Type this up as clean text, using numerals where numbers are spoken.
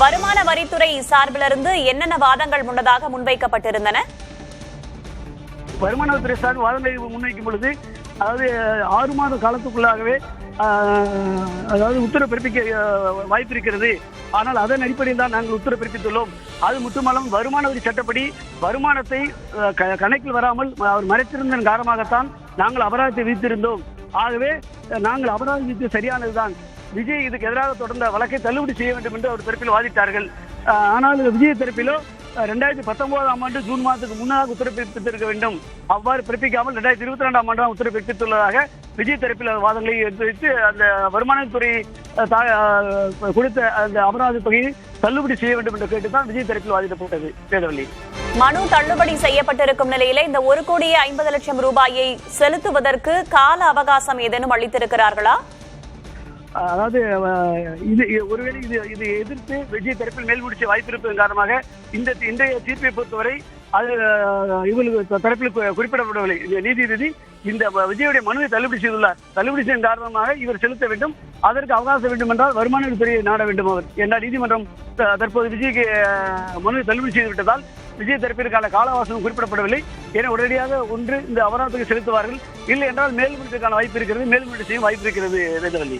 வருமான வரித்துறை சார்பிலிருந்து என்னென்ன வாதங்கள் முன்னதாக முன்வைக்கப்பட்டிருந்தன? வருமான வரித்துறை சார்பில் வாதங்களை முன்வைக்கும் பொழுது, அதாவது 6 மாத காலத்துக்குள்ளாகவே அதாவது உத்தரவு பிறப்பிக்க வாய்ப்பு இருக்கிறது. ஆனால் அதன் அடிப்படையில் தான் நாங்கள் உத்தரவு பிறப்பித்துள்ளோம். அது மட்டுமல்லாமல் வருமான வரி சட்டப்படி வருமானத்தை கணக்கில் வராமல் அவர் மறைத்திருந்ததன் காரணமாகத்தான் நாங்கள் அபராதத்தை விதித்திருந்தோம். ஆகவே நாங்கள் அபராதம் விதித்து சரியானதுதான். விஜய் இதுக்கு எதிராக தொடர்ந்த வழக்கை தள்ளுபடி செய்ய வேண்டும் என்று அவர் தரப்பில் வாதிட்டார்கள். ஆனால் விஜய் தரப்பிலோ 2019ஆம் ஆண்டு ஜூன் மாதத்துக்கு முன்னதாக உத்தரவு பிறப்பித்திருக்க வேண்டும். அவ்வாறு பிறப்பிக்காமல் 2022ஆம் ஆண்டு உத்தரவு பிறப்பித்துள்ளதாக விஜய் தரப்பில் வாதங்களை எடுத்து வைத்து அந்த வருமானத்துறை கொடுத்த அந்த அபராத தொகையை தள்ளுபடி செய்ய வேண்டும் என்று கேட்டுதான் விஜய் தரப்பில் வாதிடப்பட்டது. வேதவள்ளி, மனு தள்ளுபடி செய்யப்பட்டிருக்கும் நிலையில இந்த 1,50,00,000 ரூபாயை செலுத்துவதற்கு கால அவகாசம் ஏதேனும் அளித்திருக்கிறார்களா? அதாவது ஒருவேளை இது எதிர்த்து விஜய் தரப்பில் மேல்முடிச்ச வாய்ப்பு இருப்பதன் காரணமாக இன்றைய தீர்ப்பை பொறுத்தவரை அது இவர்களுக்கு தரப்பில் குறிப்பிடப்படவில்லை. நீதிபதி இந்த விஜயுடைய மனுவை தள்ளுபடி செய்துள்ளார். தள்ளுபடி செய்யும் காரணமாக இவர் செலுத்த வேண்டும், அதற்கு அவகாசம் வேண்டும் என்றால் வருமான வரித்துறையை நாட வேண்டும் அவர். என்றால் நீதிமன்றம் தற்போது விஜய்க்கு மனுவை தள்ளுபடி செய்து விட்டதால் விஜய் தரப்பிற்கான கால அவகாசம் குறிப்பிடப்படவில்லை. என உடனடியாக ஒன்று இந்த அபராதத்தை செலுத்துவார்கள், இல்லை என்றால் மேல்முறையீட்டுக்கான வாய்ப்பு இருக்கிறது, மேல்முறையீடு செய்யும் வாய்ப்பு இருக்கிறது. வேதவள்ளி.